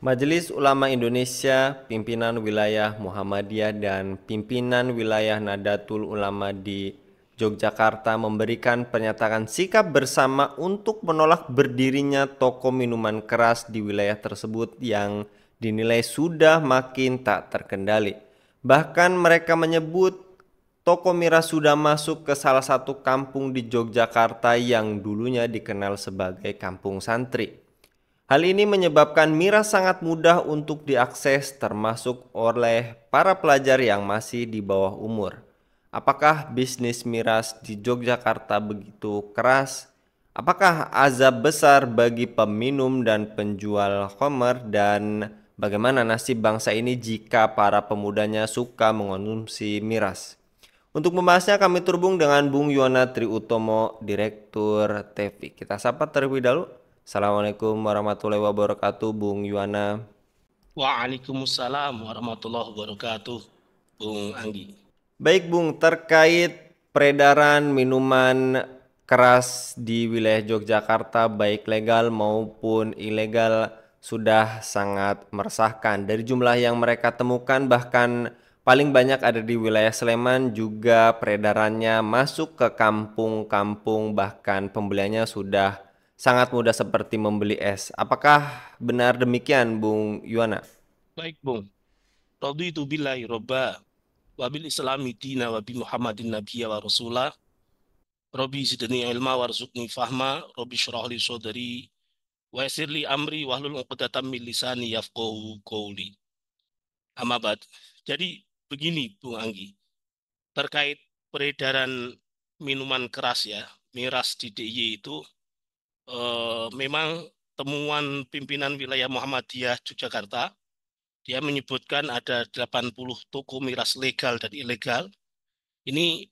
Majelis Ulama Indonesia, pimpinan wilayah Muhammadiyah dan pimpinan wilayah Nahdlatul Ulama di Yogyakarta memberikan pernyataan sikap bersama untuk menolak berdirinya toko minuman keras di wilayah tersebut yang dinilai sudah makin tak terkendali. Bahkan mereka menyebut toko miras sudah masuk ke salah satu kampung di Yogyakarta yang dulunya dikenal sebagai kampung santri. Hal ini menyebabkan miras sangat mudah untuk diakses termasuk oleh para pelajar yang masih di bawah umur. Apakah bisnis miras di Yogyakarta begitu keras? Apakah azab besar bagi peminum dan penjual khamr, dan bagaimana nasib bangsa ini jika para pemudanya suka mengonsumsi miras? Untuk membahasnya kami terhubung dengan Bung Yuwana Triutomo, Direktur TEVI. Kita sapa terlebih dahulu. Assalamualaikum warahmatullahi wabarakatuh, Bung Yuwana. Waalaikumsalam warahmatullahi wabarakatuh, Bung Anggi. Baik, Bung, terkait peredaran minuman keras di wilayah Yogyakarta, baik legal maupun ilegal, sudah sangat meresahkan. Dari jumlah yang mereka temukan, bahkan paling banyak ada di wilayah Sleman, juga peredarannya masuk ke kampung-kampung, bahkan pembeliannya sudah sangat mudah seperti membeli es. Apakah benar demikian, Bung Yuwana? Baik, Bung. Raditu billahi robba, wabil islami dina, wabi Muhammadin nabiyya wa rasulah, Robi zidni ilma warzuqni fahma, Robi syurahli sodari, wa yassirli amri, wahlul uqdatam min lisani yafqahu qawli. Amma ba'd. Jadi begini, Bung Anggi, terkait peredaran minuman keras ya, miras di DIY itu memang temuan pimpinan wilayah Muhammadiyah Yogyakarta. Dia menyebutkan ada 80 toko miras legal dan ilegal. Ini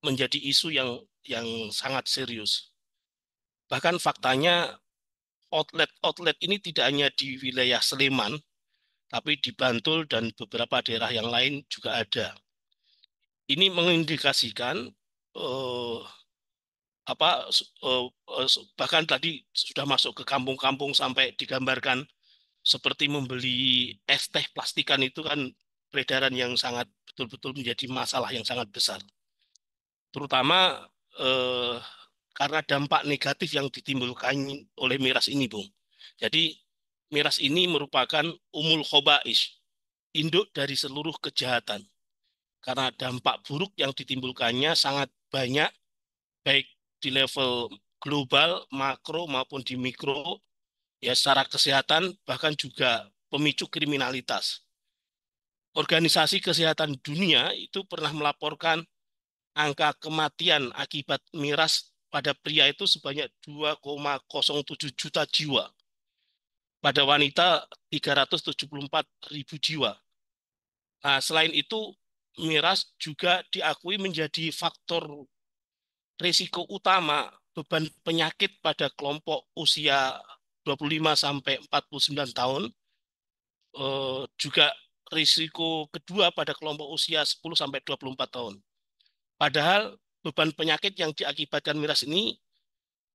menjadi isu yang sangat serius. Bahkan faktanya outlet-outlet ini tidak hanya di wilayah Sleman, tapi di Bantul dan beberapa daerah yang lain juga ada. Ini mengindikasikan eh, bahkan tadi sudah masuk ke kampung-kampung sampai digambarkan seperti membeli es teh plastikan itu kan peredaran yang sangat betul-betul menjadi masalah yang sangat besar. Terutama eh, karena dampak negatif yang ditimbulkan oleh miras ini, Bung. Jadi miras ini merupakan umul khobais, induk dari seluruh kejahatan. Karena dampak buruk yang ditimbulkannya sangat banyak, baik di level global, makro maupun di mikro, ya secara kesehatan, bahkan juga pemicu kriminalitas. Organisasi Kesehatan Dunia itu pernah melaporkan angka kematian akibat miras pada pria itu sebanyak 2,07 juta jiwa. Pada wanita 374 ribu jiwa. Nah, selain itu, miras juga diakui menjadi faktor risiko utama beban penyakit pada kelompok usia 25 sampai 49 tahun, juga risiko kedua pada kelompok usia 10 sampai 24 tahun. Padahal beban penyakit yang diakibatkan miras ini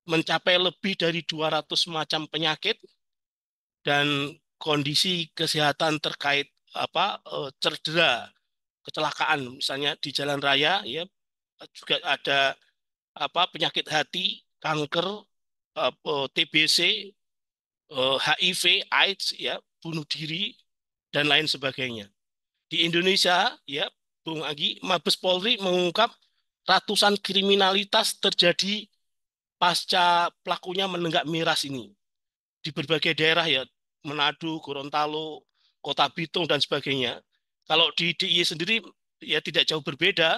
mencapai lebih dari 200 macam penyakit dan kondisi kesehatan terkait cedera, kecelakaan misalnya di jalan raya ya, juga ada penyakit hati, kanker, TBC, HIV, AIDS ya, bunuh diri dan lain sebagainya. Di Indonesia ya, Bung Agi, Mabes Polri mengungkap ratusan kriminalitas terjadi pasca pelakunya menenggak miras ini di berbagai daerah ya, Manado, Gorontalo, Kota Bitung dan sebagainya. Kalau di DIY sendiri ya tidak jauh berbeda,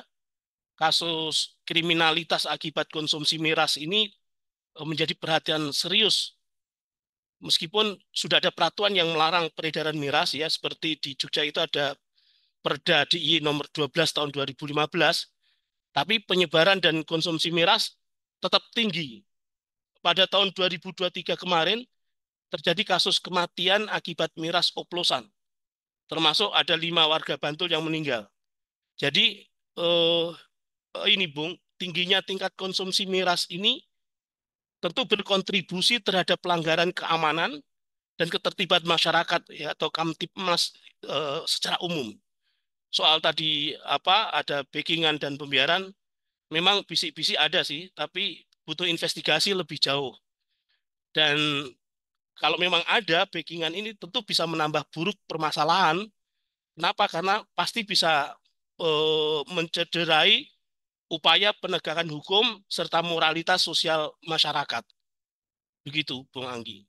kasus kriminalitas akibat konsumsi miras ini menjadi perhatian serius. Meskipun sudah ada peraturan yang melarang peredaran miras ya, seperti di Jogja itu ada Perda DIY nomor 12 tahun 2015, tapi penyebaran dan konsumsi miras tetap tinggi. Pada tahun 2023 kemarin terjadi kasus kematian akibat miras oplosan, termasuk ada 5 warga Bantul yang meninggal. Jadi ini Bung, tingginya tingkat konsumsi miras ini tentu berkontribusi terhadap pelanggaran keamanan dan ketertiban masyarakat ya atau Kamtibmas secara umum. Soal tadi apa ada backingan dan pembiaran, memang bisik-bisik ada sih, tapi butuh investigasi lebih jauh. Dan kalau memang ada backingan ini tentu bisa menambah buruk permasalahan. Kenapa? Karena pasti bisa mencederai upaya penegakan hukum serta moralitas sosial masyarakat. Begitu, Bung Anggi.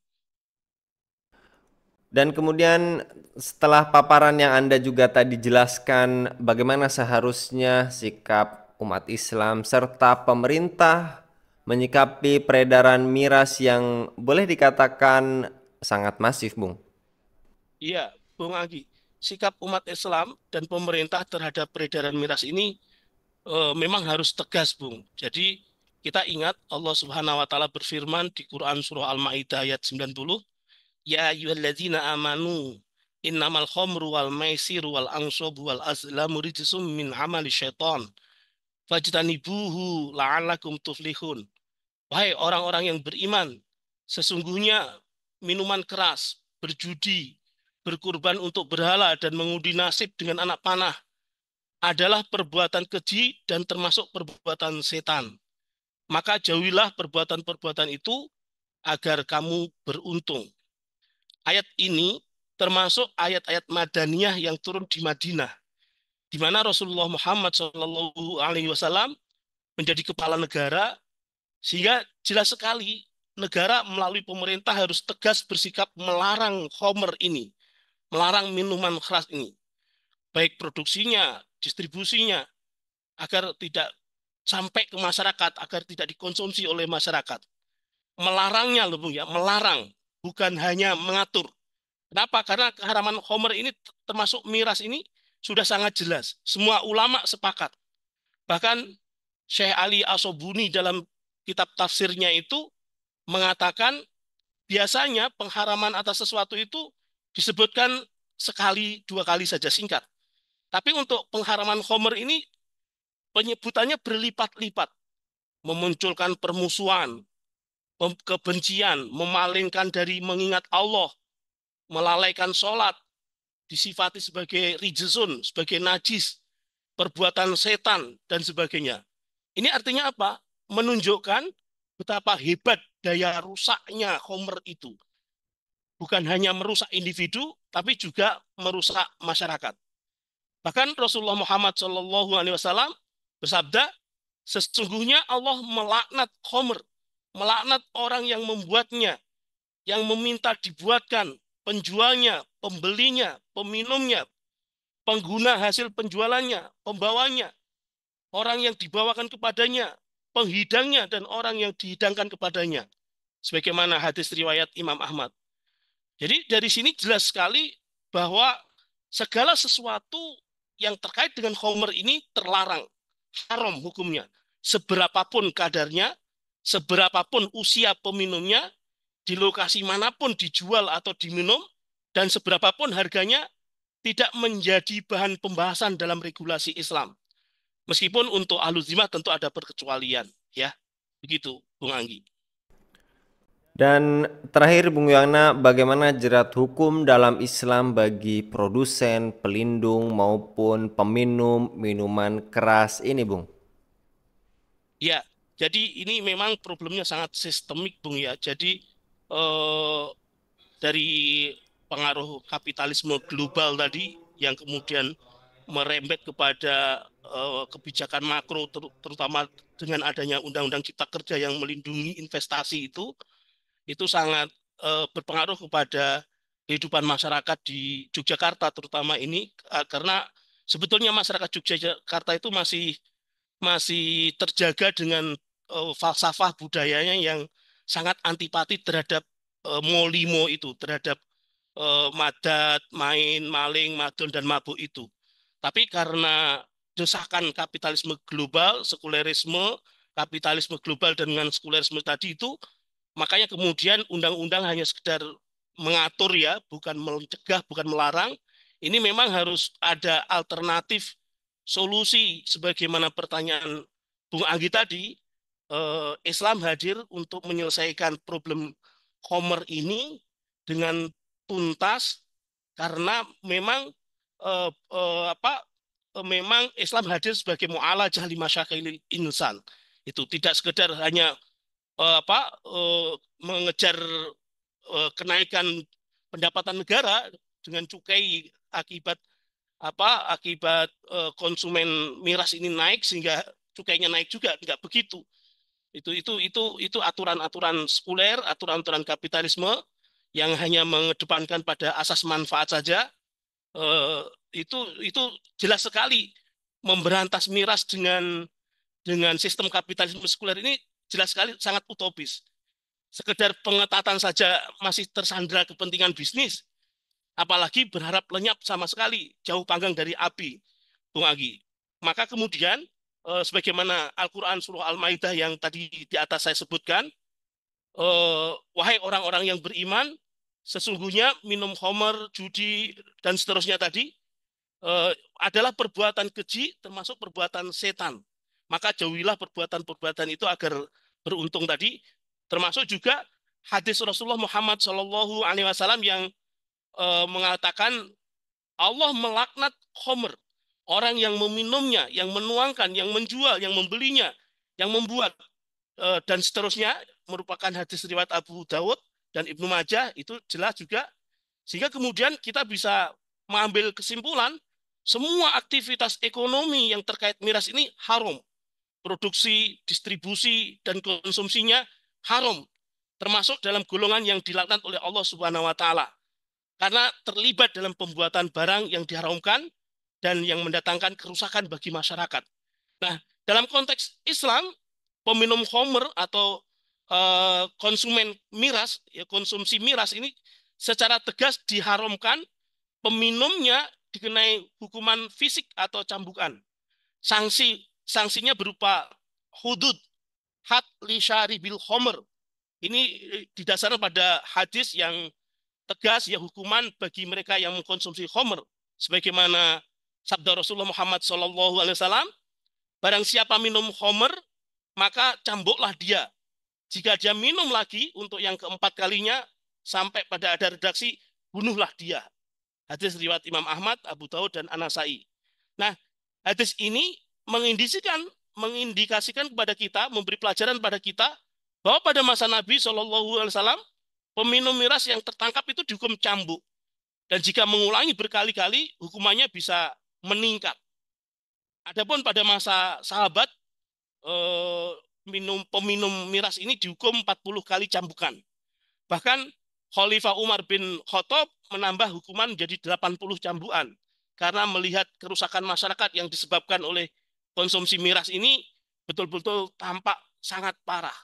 Dan kemudian setelah paparan yang Anda juga tadi jelaskan, bagaimana seharusnya sikap umat Islam serta pemerintah menyikapi peredaran miras yang boleh dikatakan sangat masif, Bung? Iya, Bung Anggi. Sikap umat Islam dan pemerintah terhadap peredaran miras ini memang harus tegas, Bung. Jadi kita ingat Allah Subhanahu wa taala berfirman di Quran surah Al-Maidah ayat 90, "Ya ayyuhalladzina amanu innamal khamru wal maisiru wal ansabu wal azlamu rijsum min amali syaitan fajtanibuhu la'allakum tuflihun." Wahai orang-orang yang beriman, sesungguhnya minuman keras, berjudi, berkurban untuk berhala dan mengundi nasib dengan anak panah adalah perbuatan keji dan termasuk perbuatan setan. Maka jauhilah perbuatan-perbuatan itu agar kamu beruntung. Ayat ini termasuk ayat-ayat Madaniyah yang turun di Madinah, di mana Rasulullah Muhammad SAW menjadi kepala negara, sehingga jelas sekali negara melalui pemerintah harus tegas bersikap melarang khamr ini, melarang minuman keras ini, baik produksinya, distribusinya, agar tidak sampai ke masyarakat, agar tidak dikonsumsi oleh masyarakat. Melarangnya loh Bung ya, melarang, bukan hanya mengatur. Kenapa? Karena keharaman khamr ini termasuk miras ini sudah sangat jelas. Semua ulama sepakat. Bahkan Syekh Ali Asobuni dalam kitab tafsirnya itu mengatakan biasanya pengharaman atas sesuatu itu disebutkan sekali, dua kali saja singkat. Tapi untuk pengharaman khamr ini penyebutannya berlipat-lipat. Memunculkan permusuhan, kebencian, memalingkan dari mengingat Allah, melalaikan sholat, disifati sebagai rijsun, sebagai najis, perbuatan setan, dan sebagainya. Ini artinya apa? Menunjukkan betapa hebat daya rusaknya khamr itu. Bukan hanya merusak individu, tapi juga merusak masyarakat. Bahkan Rasulullah Muhammad SAW bersabda, sesungguhnya Allah melaknat khamr, melaknat orang yang membuatnya, yang meminta dibuatkan, penjualnya, pembelinya, peminumnya, pengguna hasil penjualannya, pembawanya, orang yang dibawakan kepadanya, penghidangnya, dan orang yang dihidangkan kepadanya. Sebagaimana hadis riwayat Imam Ahmad. Jadi dari sini jelas sekali bahwa segala sesuatu yang terkait dengan khamr ini terlarang, haram hukumnya. Seberapapun kadarnya, seberapapun usia peminumnya, di lokasi manapun dijual atau diminum, dan seberapapun harganya tidak menjadi bahan pembahasan dalam regulasi Islam. Meskipun untuk ahlu zimah tentu ada perkecualian, ya. Begitu, Bung Anggi. Dan terakhir Bung Yana, bagaimana jerat hukum dalam Islam bagi produsen, pelindung maupun peminum minuman keras ini, Bung? Ya, jadi ini memang problemnya sangat sistemik, Bung ya. Jadi eh, dari pengaruh kapitalisme global tadi yang kemudian merembet kepada kebijakan makro, terutama dengan adanya Undang-Undang Cipta Kerja yang melindungi investasi itu sangat berpengaruh kepada kehidupan masyarakat di Yogyakarta terutama ini karena sebetulnya masyarakat Yogyakarta itu masih masih terjaga dengan falsafah budayanya yang sangat antipati terhadap molimo itu, terhadap madat, main, maling, madon, dan mabuk itu. Tapi karena desakan kapitalisme global, sekulerisme, kapitalisme global dengan sekulerisme tadi itu, makanya kemudian undang-undang hanya sekedar mengatur ya, bukan mencegah, bukan melarang. Ini memang harus ada alternatif solusi sebagaimana pertanyaan Bung Anggi tadi. Islam hadir untuk menyelesaikan problem Homer ini dengan tuntas karena memang eh, eh, apa memang Islam hadir sebagai mu'alajah li masyakalil insan. Itu tidak sekedar hanya mengejar kenaikan pendapatan negara dengan cukai akibat konsumen miras ini naik sehingga cukainya naik juga, tidak begitu. Itu aturan-aturan sekuler, aturan-aturan kapitalisme yang hanya mengedepankan pada asas manfaat saja. eh, itu jelas sekali memberantas miras dengan sistem kapitalisme sekuler ini jelas sekali sangat utopis. Sekedar pengetatan saja masih tersandra kepentingan bisnis, apalagi berharap lenyap sama sekali, jauh panggang dari api, Bung Agi. Maka kemudian, sebagaimana Al-Quran Surah Al-Maidah yang tadi di atas saya sebutkan, wahai orang-orang yang beriman, sesungguhnya minum khamar, judi, dan seterusnya tadi adalah perbuatan keji termasuk perbuatan setan. Maka jauhilah perbuatan-perbuatan itu agar beruntung tadi, termasuk juga hadis Rasulullah Muhammad Shallallahu Alaihi Wasallam yang mengatakan Allah melaknat khamr, orang yang meminumnya, yang menuangkan, yang menjual, yang membelinya, yang membuat dan seterusnya, merupakan hadis riwayat Abu Dawud dan Ibnu Majah. Itu jelas juga, sehingga kemudian kita bisa mengambil kesimpulan semua aktivitas ekonomi yang terkait miras ini haram. Produksi, distribusi, dan konsumsinya haram. Termasuk dalam golongan yang dilaknat oleh Allah Subhanahu wa Ta'ala. Karena terlibat dalam pembuatan barang yang diharamkan dan yang mendatangkan kerusakan bagi masyarakat. Nah, dalam konteks Islam, peminum khamr atau konsumen miras, ya, konsumsi miras ini secara tegas diharamkan, peminumnya dikenai hukuman fisik atau cambukan. Sanksinya berupa hudud, had li syaribil khamr. Ini didasarkan pada hadis yang tegas, ya, hukuman bagi mereka yang mengkonsumsi khamr. Sebagaimana sabda Rasulullah Muhammad SAW, barang siapa minum khamr, maka cambuklah dia. Jika dia minum lagi untuk yang keempat kalinya, sampai pada ada redaksi, bunuhlah dia. Hadis riwayat Imam Ahmad, Abu Daud, dan An-Nasai. Nah, hadis ini mengindikasikan kepada kita, memberi pelajaran pada kita, bahwa pada masa Nabi SAW, peminum miras yang tertangkap itu dihukum cambuk. Dan jika mengulangi berkali-kali, hukumannya bisa meningkat. Adapun pada masa sahabat, peminum miras ini dihukum 40 kali cambukan. Bahkan Khalifah Umar bin Khattab menambah hukuman menjadi 80 cambukan. Karena melihat kerusakan masyarakat yang disebabkan oleh konsumsi miras ini betul-betul tampak sangat parah.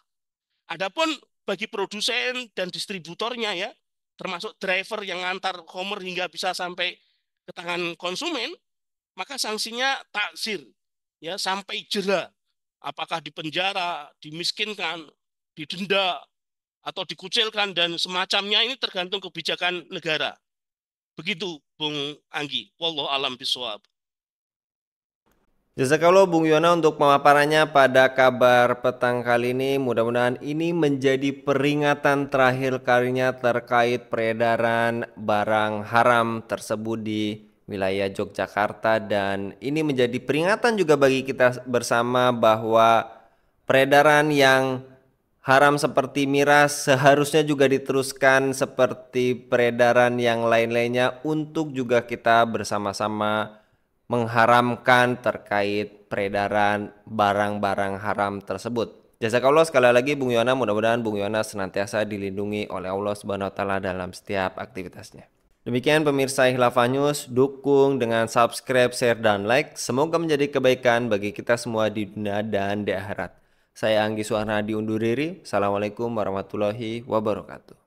Adapun bagi produsen dan distributornya, ya, termasuk driver yang ngantar khamr hingga bisa sampai ke tangan konsumen, maka sanksinya taksir, ya, sampai jera. Apakah dipenjara, dimiskinkan, didenda, atau dikucilkan, dan semacamnya, ini tergantung kebijakan negara. Begitu, Bung Anggi. Wallahu alam bisawab. Jazakallah Bung Yona untuk pemaparannya pada kabar petang kali ini. Mudah-mudahan ini menjadi peringatan terakhir kalinya terkait peredaran barang haram tersebut di wilayah Yogyakarta, dan ini menjadi peringatan juga bagi kita bersama bahwa peredaran yang haram seperti miras seharusnya juga diteruskan seperti peredaran yang lain-lainnya, untuk juga kita bersama-sama mengharamkan terkait peredaran barang-barang haram tersebut. Jazakallah sekali lagi Bung Yona, mudah-mudahan Bung Yona senantiasa dilindungi oleh Allah Subhanahu wa taala dalam setiap aktivitasnya. Demikian pemirsa Khilafah News, dukung dengan subscribe, share, dan like. Semoga menjadi kebaikan bagi kita semua di dunia dan di akhirat. Saya Anggi Suharna undur diri. Assalamualaikum warahmatullahi wabarakatuh.